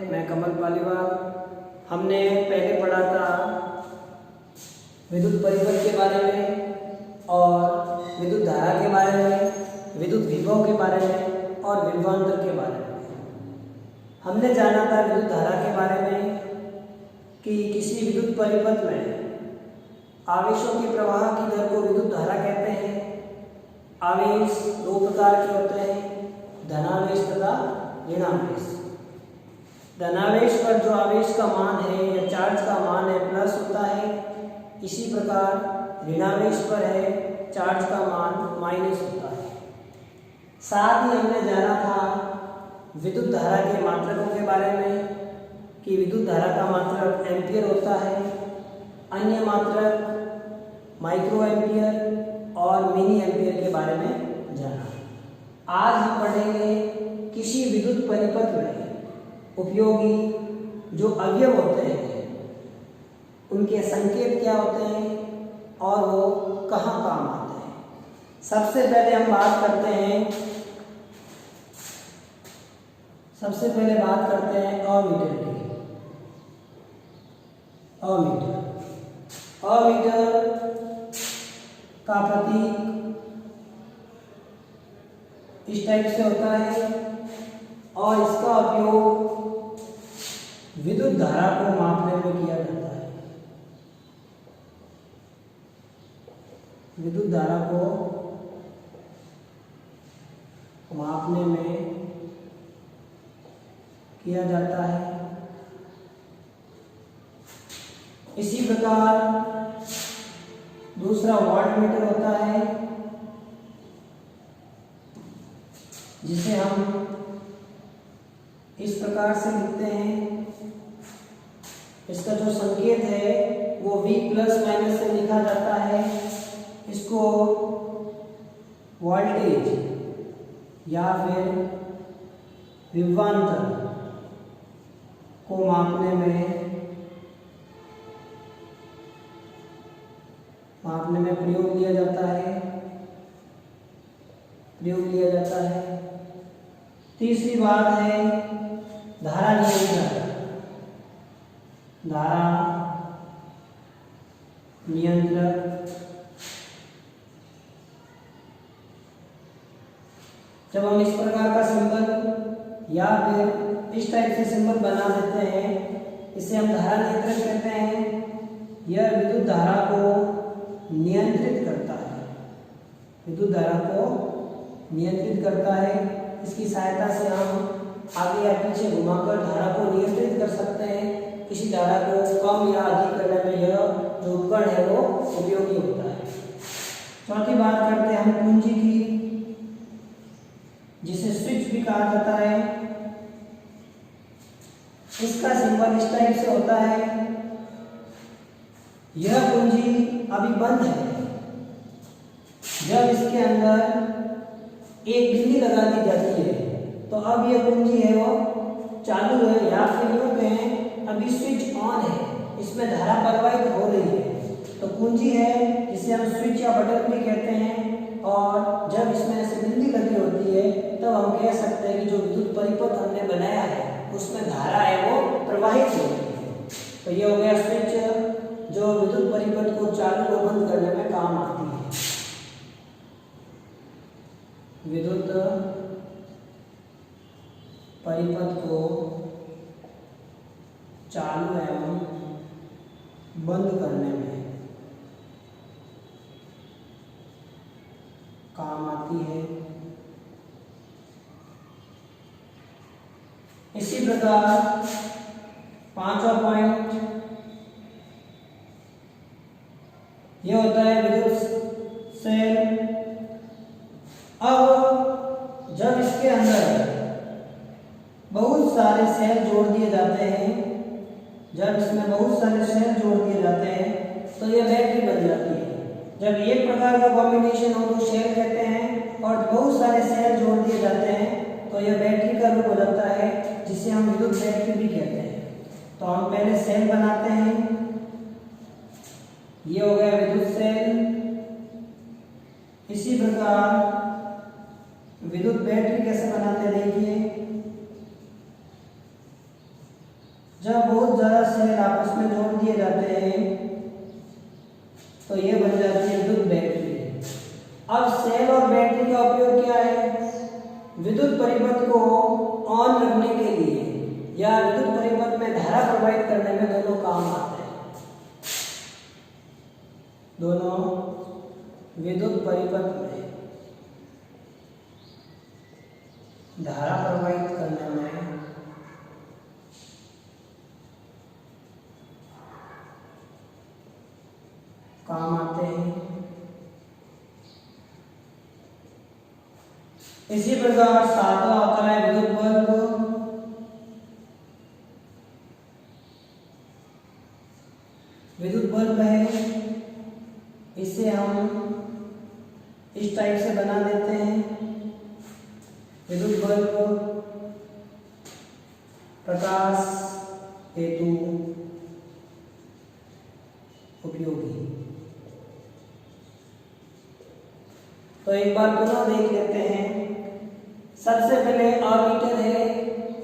मैं कमल पालीवाल। हमने पहले पढ़ा था विद्युत परिपथ के बारे में और विद्युत धारा के बारे में, विद्युत विभव के बारे में और विभवांतर के बारे में। हमने जाना था विद्युत धारा के बारे में कि किसी विद्युत परिपथ में आवेशों के प्रवाह की दर को विद्युत धारा कहते हैं। आवेश दो प्रकार के होते हैं, धनावेश तथा ऋणावेश। धनावेश पर जो आवेश का मान है या चार्ज का मान है प्लस होता है, इसी प्रकार ऋणावेश पर है चार्ज का मान माइनस होता है। साथ ही हमने जाना था विद्युत धारा के मात्रकों के बारे में कि विद्युत धारा का मात्रक एम्पियर होता है, अन्य मात्रक माइक्रो एम्पियर और मिनी एम्पियर के बारे में जाना। आज हम पढ़ेंगे किसी विद्युत परिपथ में उपयोगी जो अवयव होते हैं उनके संकेत क्या होते हैं और वो कहाँ काम आते हैं। सबसे पहले बात करते हैं अमीटर की। अमीटर का प्रतीक इस टाइप से होता है और इसका उपयोग विद्युत धारा को मापने में किया जाता है। विद्युत धारा को मापने में किया जाता है। इसी प्रकार दूसरा वाटमीटर होता है जिसे हम इस प्रकार से लिखते हैं। इसका जो संकेत है वो V प्लस माइनस से लिखा जाता है। इसको वोल्टेज या फिर विभवांतर को मापने में प्रयोग लिया जाता है। तीसरी बात है धारा नियंत्रक। जब हम इस प्रकार का सिंबल या फिर इस टाइप से सिंबल बना देते हैं, इसे हम धारा नियंत्रक कहते हैं। यह विद्युत धारा को नियंत्रित करता है। इसकी सहायता से हम आगे या पीछे घुमाकर धारा को नियंत्रित कर सकते हैं। किसी धारा को कम या अधिक करने में यह जो उपकरण है वो उपयोगी होता है। चौथी बात करते हैं हम कुंजी की, जिसे स्विच भी कहा जाता है। इसका सिंबल इस टाइप से होता है। यह कुंजी अभी बंद है। जब इसके अंदर एक बिजली लगा दी जाती है तो अब यह कुंजी है वो चालू है, या फिर यूं कहें अभी स्विच ऑन है, इसमें धारा प्रवाहित हो रही है। तो कुंजी है जिसे हम स्विच या बटन भी कहते हैं। और जब इसमें ऐसे बिजली लगी होती है तब हम कह सकते हैं कि जो विद्युत परिपथ हमने बनाया है उसमें धारा है वो प्रवाहित होती है। तो ये हो गया स्विच जो विद्युत परिपथ को चालू और बंद करने में काम आती है। विद्युत परिपथ को चालू एवं बंद करने में काम आती है। इसी प्रकार पांचवा पॉइंट यह होता है विद्युत सेल। अब जब इसके अंदर बहुत सारे सेल जोड़ दिए जाते हैं, तो यह बैटरी बन जाती है। जब एक प्रकार का कॉम्बिनेशन हो तो सेल कहते हैं, और बहुत सारे सेल जोड़ दिए जाते हैं तो यह बैटरी का रूप हो जाता है, जिसे हम विद्युत बैटरी भी कहते हैं। तो हम पहले सेल बनाते हैं। ये हो गया विद्युत सेल। इसी प्रकार विद्युत बैटरी कैसे बनाते हैं देखिए। जब बहुत ज़्यादा सेल आपस में जोड़ दिए जाते हैं तो ये बन जाती है विद्युत बैटरी। अब सेल और बैटरी का उपयोग क्या है? विद्युत परिपथ को ऑन रखने के लिए या विद्युत परिपथ में धारा प्रवाहित करने में दोनों काम आते हैं। दोनों विद्युत परिपथ में धारा प्रवाहित करने में काम आते हैं। इसी प्रकार सातवां आता है विद्युत बल्ब। विद्युत बल्ब है, इसे हम इस टाइप से बना देते हैं। विद्युत बल्ब प्रकाश हेतु उपयोगी। तो एक बार पुनः देख लेते हैं। सबसे पहले अमीटर है,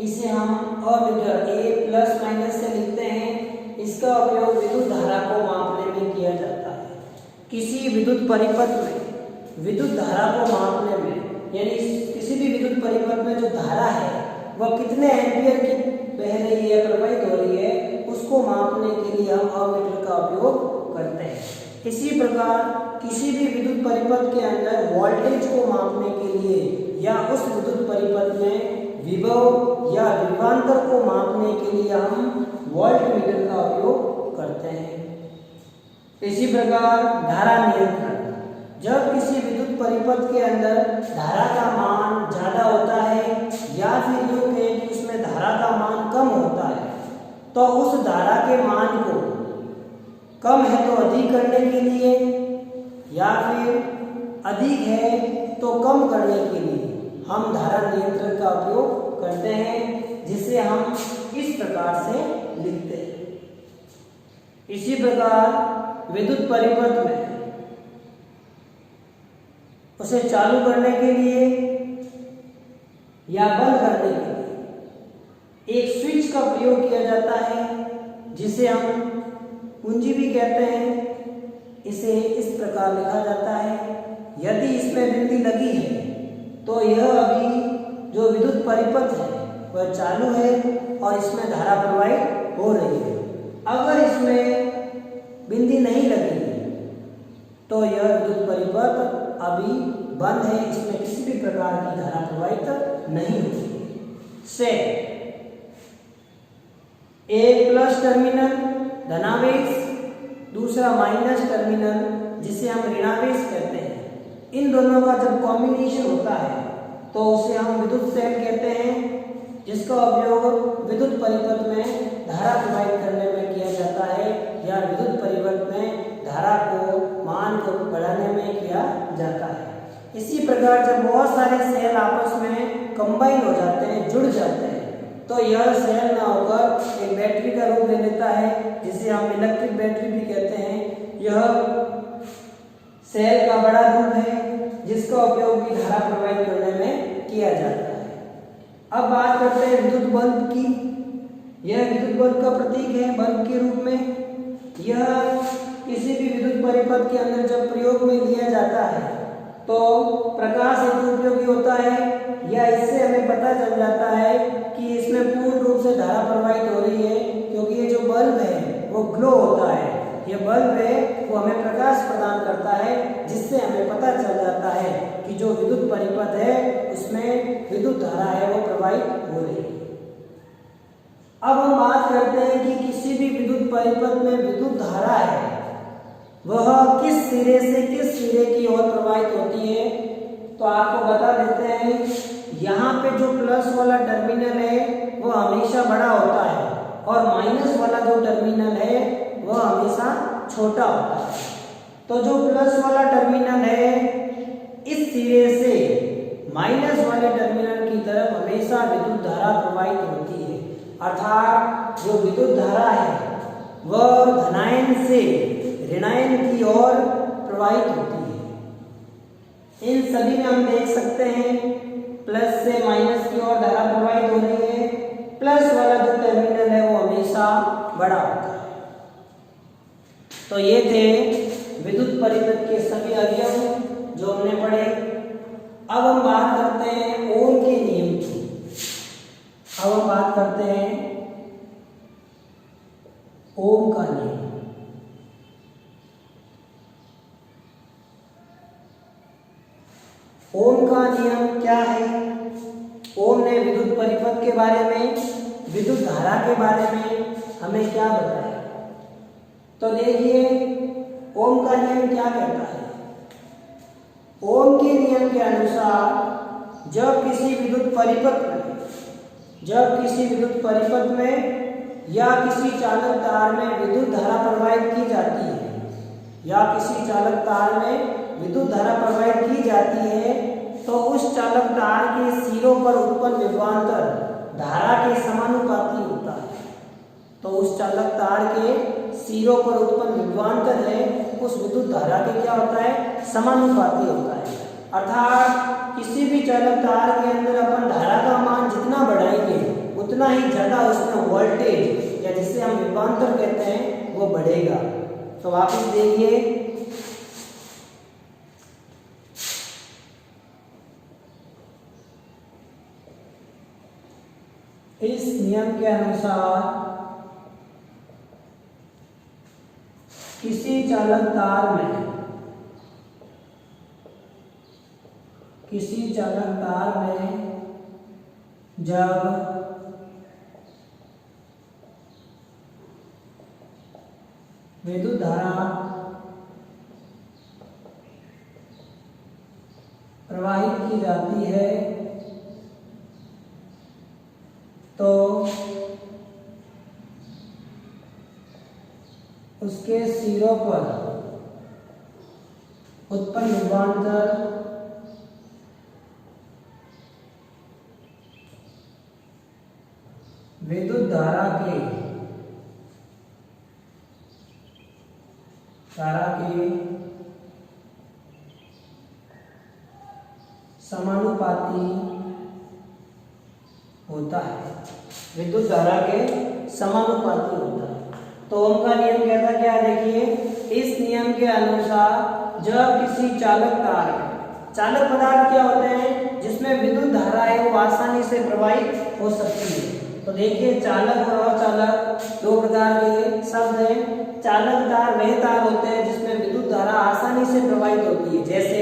इसे हम अमीटर ए प्लस माइनस से लिखते हैं। इसका उपयोग विद्युत धारा को मापने में किया जाता है। किसी विद्युत परिपथ में विद्युत धारा को मापने में, यानी किसी भी विद्युत परिपथ में जो धारा है वह कितने एम्पियर की बह रही है, प्रवाहित हो रही है, उसको मापने के लिए हम अमीटर का उपयोग करते हैं। इसी प्रकार किसी भी विद्युत परिपथ के अंदर वोल्टेज को मापने के लिए या उस विद्युत परिपथ में विभव या विभवांतर को मापने के लिए हम वोल्टमीटर का उपयोग करते हैं। इसी प्रकार धारा नियंत्रण, जब किसी विद्युत परिपथ के अंदर धारा का मान ज्यादा होता है या फिर यूं कहें कि उसमें धारा का मान कम होता है, तो उस धारा के मान को कम है तो अधिक करने के लिए या फिर अधिक है तो कम करने के लिए हम धारा नियंत्रण का उपयोग करते हैं, जिसे हम इस प्रकार से लिखते हैं। इसी प्रकार विद्युत परिपथ में उसे चालू करने के लिए या बंद करने के लिए एक स्विच का प्रयोग किया जाता है, जिसे हम कुंजी भी कहते हैं। इसे इस प्रकार लिखा जाता है। यदि इसमें बिंदी लगी है तो यह अभी जो विद्युत परिपथ है वह चालू है और इसमें धारा प्रवाहित हो रही है। अगर इसमें बिंदी नहीं लगी तो यह विद्युत परिपथ अभी बंद है, इसमें किसी भी प्रकार की धारा प्रवाहित नहीं होती। से एक प्लस टर्मिनल धनावेश, दूसरा माइनस टर्मिनल जिसे हम ऋणावेश कहते हैं, इन दोनों का जब कॉम्बिनेशन होता है तो उसे हम विद्युत सेल कहते हैं, जिसका उपयोग विद्युत परिपथ में धारा प्रवाहित करने में किया जाता है या विद्युत परिपथ में धारा को मान को बढ़ाने में किया जाता है। इसी प्रकार जब बहुत सारे सेल आपस में कंबाइन हो जाते हैं, जुड़ जाते हैं, तो यह सेल ना होकर एक बैटरी का रूप ले लेता है, जिसे हम इलेक्ट्रिक बैटरी भी कहते हैं। यह सेल का बड़ा रूप है जिसका उपयोग भी धारा प्रवाहित करने में किया जाता है। अब बात करते हैं विद्युत बल्ब की। यह विद्युत बल्ब का प्रतीक है बल्ब के रूप में। यह किसी भी विद्युत परिपथ के अंदर जब प्रयोग में लिया जाता है तो प्रकाश हेतु उपयोगी होता है, या इससे हमें पता चल जाता है कि इसमें पूर्ण रूप से धारा प्रवाहित हो रही है, क्योंकि ये जो बल्ब है वो ग्लो होता है। ये बल्ब है वो हमें प्रकाश प्रदान करता है, जिससे हमें पता चल जाता है कि जो विद्युत परिपथ है उसमें विद्युत धारा है वो प्रवाहित हो रही है। अब हम बात करते हैं कि किसी भी विद्युत परिपथ में विद्युत धारा है वह किस सिरे से किस सिरे की ओर प्रवाहित होती है। तो आपको बता देते हैं, यहाँ पे जो प्लस वाला टर्मिनल है वह हमेशा बड़ा होता है और माइनस वाला जो टर्मिनल है वह हमेशा छोटा होता है। तो जो प्लस वाला टर्मिनल है इस सिरे से माइनस वाले टर्मिनल की तरफ हमेशा विद्युत धारा प्रवाहित होती है, अर्थात जो विद्युत धारा है वह धनायन से ऋणायन की ओर प्रवाहित होती है। इन सभी में हम देख सकते हैं प्लस से माइनस की ओर धारा प्रवाहित हो रही है। प्लस वाला जो टर्मिनल है वो हमेशा बड़ा होता है। तो ये थे विद्युत परिपथ के सभी अवयव जो हमने पढ़े। अब हम बात करते हैं ओम के नियम की। अब हम बात करते हैं ओम का नियम। ओम का नियम क्या है? ओम ने विद्युत परिपथ के बारे में, विद्युत धारा के बारे में हमें क्या बताया? तो देखिए ओम का नियम क्या कहता है। ओम के नियम के अनुसार जब किसी विद्युत परिपथ में या किसी चालक तार में विद्युत धारा प्रवाहित की जाती है, तो उस चालक तार के सिरों पर उत्पन्न विभवांतर धारा के समानुपाती होता है। तो उस चालक तार के सिरों पर उत्पन्न विभवांतर है उस विद्युत धारा के क्या होता है? समानुपाती होता है। अर्थात किसी भी चालक तार के अंदर अपन धारा का मान जितना बढ़ाएंगे उतना ही ज्यादा उसमें वोल्टेज या जिसे हम विभवांतर कहते हैं वो बढ़ेगा। तो वापस देखिए, इस नियम के अनुसार किसी चालक तार में जब विद्युत धारा प्रवाहित की जाती है तो उसके सिरों पर उत्पन्न विभवांतर विद्युत धारा के समानुपाती होता है। विद्युत धारा के समानुपाती होता है। तो ओम का नियम कहता क्या? देखिए, इस नियम के अनुसार जब किसी चालक पदार्थ क्या होते हैं? जिसमें विद्युत धारा है वो आसानी से प्रवाहित हो सकती है। तो देखिए, चालक और अचालक दो प्रकार के शब्द हैं। चालक तार वह तार होते हैं जिसमें विद्युत धारा आसानी से प्रवाहित होती है, जैसे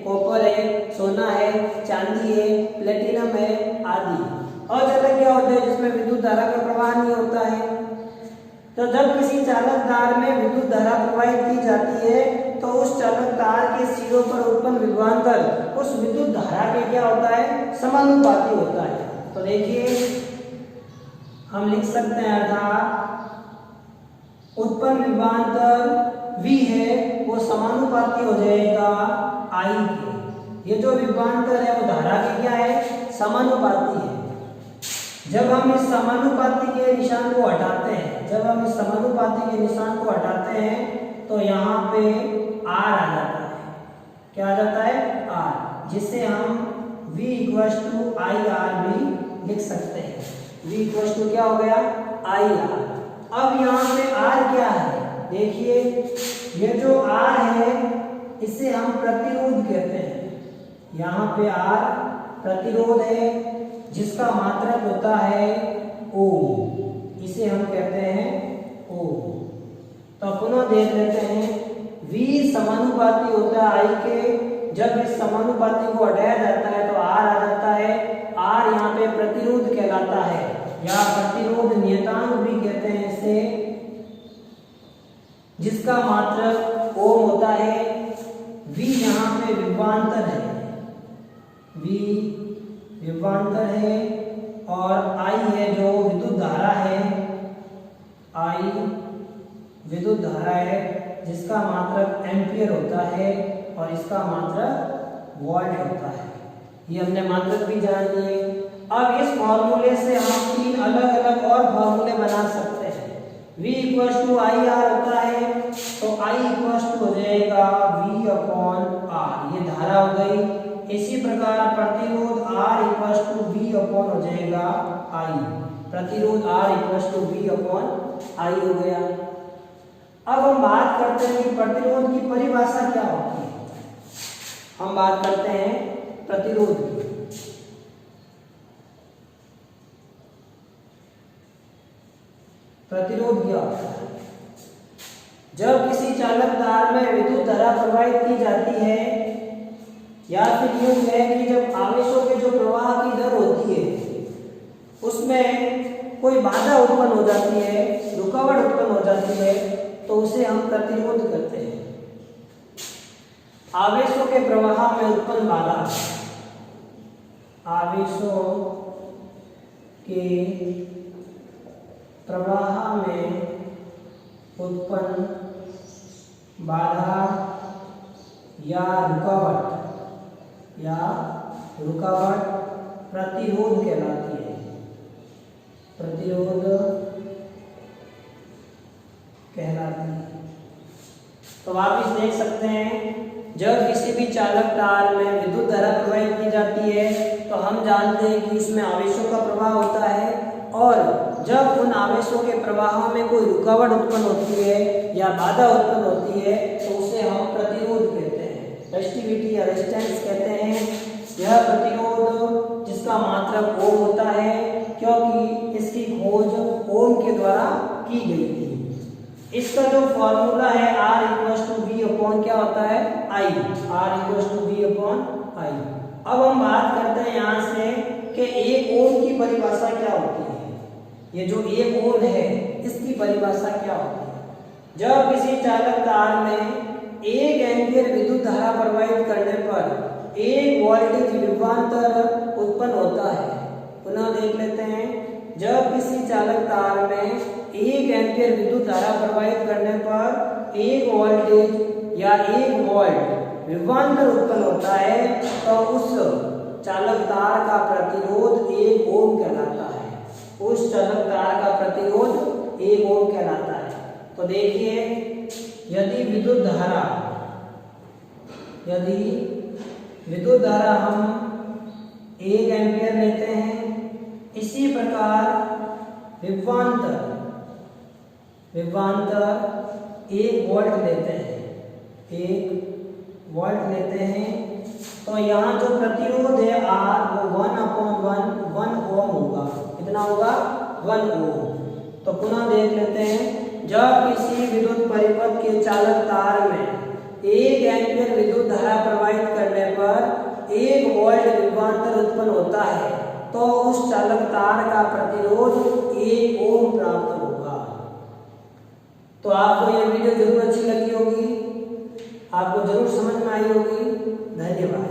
कॉपर है, सोना है, चांदी है, प्लेटिनम है आदि। अचालक क्या होते हैं? जिसमें विद्युत धारा का प्रवाह नहीं होता है। तो जब किसी चालक तार में विद्युत धारा प्रवाहित की जाती है तो उस चालक तार के सिरों पर उत्पन्न विभवांतर उस विद्युत धारा के क्या होता है? समानुपाती होता है। तो देखिए, हम लिख सकते हैं अर्थात उत्पन्न विभवांतर V है वो समानुपाती हो जाएगा I के। ये जो विभवांतर है वो धारा के क्या है? समानुपाती है। जब हम इस समानुपाती के निशान को हटाते हैं तो यहाँ पे R आ जाता है। क्या आ जाता है? R, जिससे हम V = IR भी लिख सकते हैं। V क्या हो गया? IR। अब यहाँ पे R क्या है? देखिए, ये जो R है इसे हम प्रतिरोध कहते हैं। यहाँ पे R प्रतिरोध है जिसका मात्रक होता है ओम। इसे हम कहते हैं ओम। तो पुनः देख लेते हैं, V समानुपाती होता है I के। जब इस समानुपाती को हटाया जाता है तो R आ जाता है। R यहाँ पे प्रतिरोध कहलाता है या प्रतिरोध नियतांक भी कहते हैं इसे, जिसका मात्रक ओम होता है। V यहाँ पे विभवांतर है, और I है जो विद्युत धारा है, I विद्युत धारा है जिसका मात्रक एम्पियर होता है और इसका मात्रक वोल्ट होता है। ये हमने मात्रक भी जान लिए। अब इस फॉर्मूले से हम तीन अलग अलग और फॉर्मूले बना सकते हैं। V = IR होता है तो I हो जाएगा V/R, ये धारा हो गई। इसी प्रकार प्रतिरोध R V/, हो जाएगा I। प्रतिरोध R V/R आई हो गया। अब हम बात करते हैं कि प्रतिरोध की परिभाषा क्या होती है। हम बात करते हैं प्रतिरोध की। प्रतिरोध क्या होता है? जब किसी चालक तार में विद्युत धारा प्रवाहित की जाती है, या फिर यूं है कि जब आवेशों के जो प्रवाह की दर होती है उसमें कोई बाधा उत्पन्न हो जाती है, रुकावट उत्पन्न हो जाती है, तो उसे हम प्रतिरोध करते हैं। आवेशों के प्रवाह में उत्पन्न बाधा, आवेशों के प्रवाह में उत्पन्न बाधा या रुकावट प्रतिरोध कहलाती है। प्रतिरोध कहलाती है। तो आप इस देख सकते हैं, जब किसी भी चालक तार में विद्युत धारा प्रवाहित की जाती है तो हम जानते हैं कि इसमें आवेशों का प्रवाह होता है, और जब उन आवेशों के प्रवाह में कोई रुकावट उत्पन्न होती है या बाधा उत्पन्न होती है तो उसे हम प्रतिरोध कहते हैं, रेजिस्टिविटी या रेजिस्टेंस कहते हैं। यह प्रतिरोध जिसका मात्रक ओम होता है, क्योंकि इसकी खोज ओम के द्वारा की गई थी। इसका जो फॉर्मूला है R = V अपॉन क्या होता है, I, R = V upon I। अब हम बात करते हैं यहाँ से कि 1 ओम की परिभाषा क्या होती है। ये जो 1 ओम है इसकी परिभाषा क्या होती है? जब किसी चालक तार में 1 एम्पीयर विद्युत धारा प्रवाहित करने पर 1 वोल्टेज विभवांतर उत्पन्न होता है। पुनः देख लेते हैं, जब किसी चालक तार में 1 एम्पीयर विद्युत धारा प्रवाहित करने पर 1 वोल्टेज या 1 वोल्ट विभवांतर उत्पन्न होता है, तो उस चालक तार का प्रतिरोध 1 ओम कहलाता है। उस चालक तार का प्रतिरोध 1 ओम कहलाता है। तो देखिए, यदि विद्युत धारा हम 1 एम्पीयर लेते हैं, इसी प्रकार विभवांतर 1 वोल्ट लेते हैं, 1 वोल्ट लेते हैं, तो यहाँ जो प्रतिरोध है R वो 1/1 ओम होगा। कितना होगा? 1 ओम। तो पुनः देख लेते हैं, जब किसी विद्युत परिपथ के चालक तार में 1 एम्पीयर विद्युत धारा प्रवाहित करने पर 1 वोल्ट विभवांतर उत्पन्न होता है, तो उस चालक तार का प्रतिरोध 1 ओम प्राप्त होगा। तो आपको यह वीडियो जरूर अच्छी लगी होगी, आपको जरूर समझ में आई होगी। धन्यवाद।